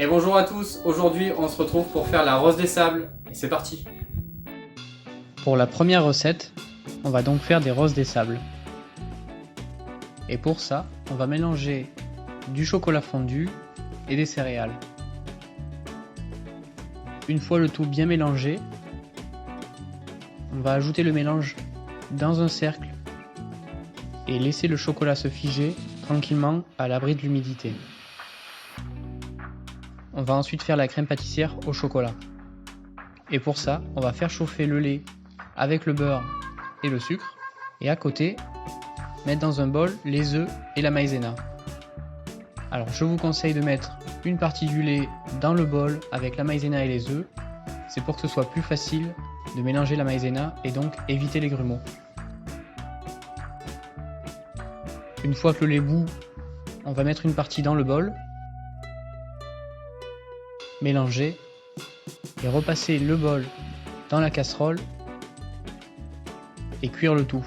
Et bonjour à tous, aujourd'hui on se retrouve pour faire la rose des sables, et c'est parti. Pour la première recette, on va donc faire des roses des sables. Et pour ça, on va mélanger du chocolat fondu et des céréales. Une fois le tout bien mélangé, on va ajouter le mélange dans un cercle et laisser le chocolat se figer tranquillement à l'abri de l'humidité. On va ensuite faire la crème pâtissière au chocolat. Et pour ça, on va faire chauffer le lait avec le beurre et le sucre. Et à côté, mettre dans un bol les œufs et la maïzena. Alors je vous conseille de mettre une partie du lait dans le bol avec la maïzena et les œufs. C'est pour que ce soit plus facile de mélanger la maïzena et donc éviter les grumeaux. Une fois que le lait bout, on va mettre une partie dans le bol, mélanger et repasser le bol dans la casserole et cuire le tout.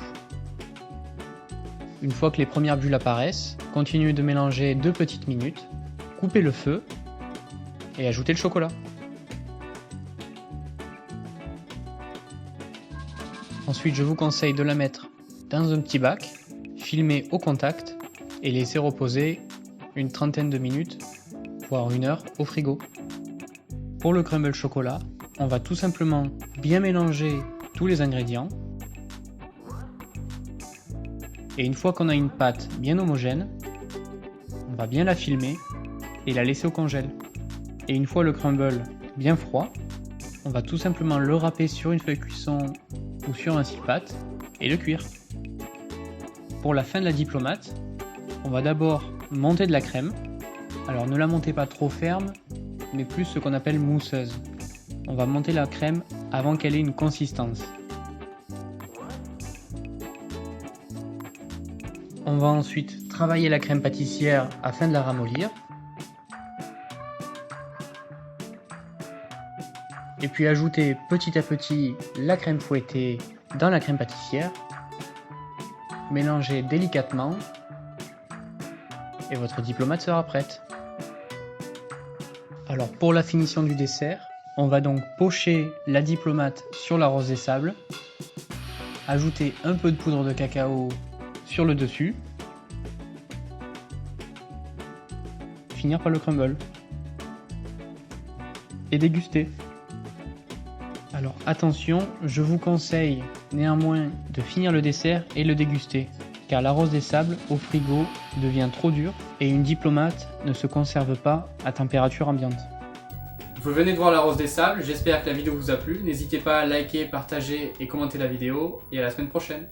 Une fois que les premières bulles apparaissent, continuez de mélanger 2 petites minutes, coupez le feu et ajoutez le chocolat. Ensuite, je vous conseille de la mettre dans un petit bac, filmer au contact et laisser reposer une trentaine de minutes, voire 1 heure au frigo. Pour le crumble chocolat, on va tout simplement bien mélanger tous les ingrédients. Et une fois qu'on a une pâte bien homogène, on va bien la filmer et la laisser au congèle. Et une fois le crumble bien froid, on va tout simplement le râper sur une feuille cuisson ou sur un scie-pâte et le cuire. Pour la fin de la diplomate, on va d'abord monter de la crème. Alors ne la montez pas trop ferme, mais plus ce qu'on appelle mousseuse. On va monter la crème avant qu'elle ait une consistance. On va ensuite travailler la crème pâtissière afin de la ramollir. Et puis ajouter petit à petit la crème fouettée dans la crème pâtissière. Mélanger délicatement et votre diplomate sera prête. Alors pour la finition du dessert, on va donc pocher la diplomate sur la rose des sables, ajouter un peu de poudre de cacao sur le dessus, finir par le crumble et déguster. Alors attention, je vous conseille néanmoins de finir le dessert et le déguster, car la rose des sables au frigo devient trop dure et une diplomate ne se conserve pas à température ambiante. Vous venez de voir la rose des sables, j'espère que la vidéo vous a plu. N'hésitez pas à liker, partager et commenter la vidéo, et à la semaine prochaine.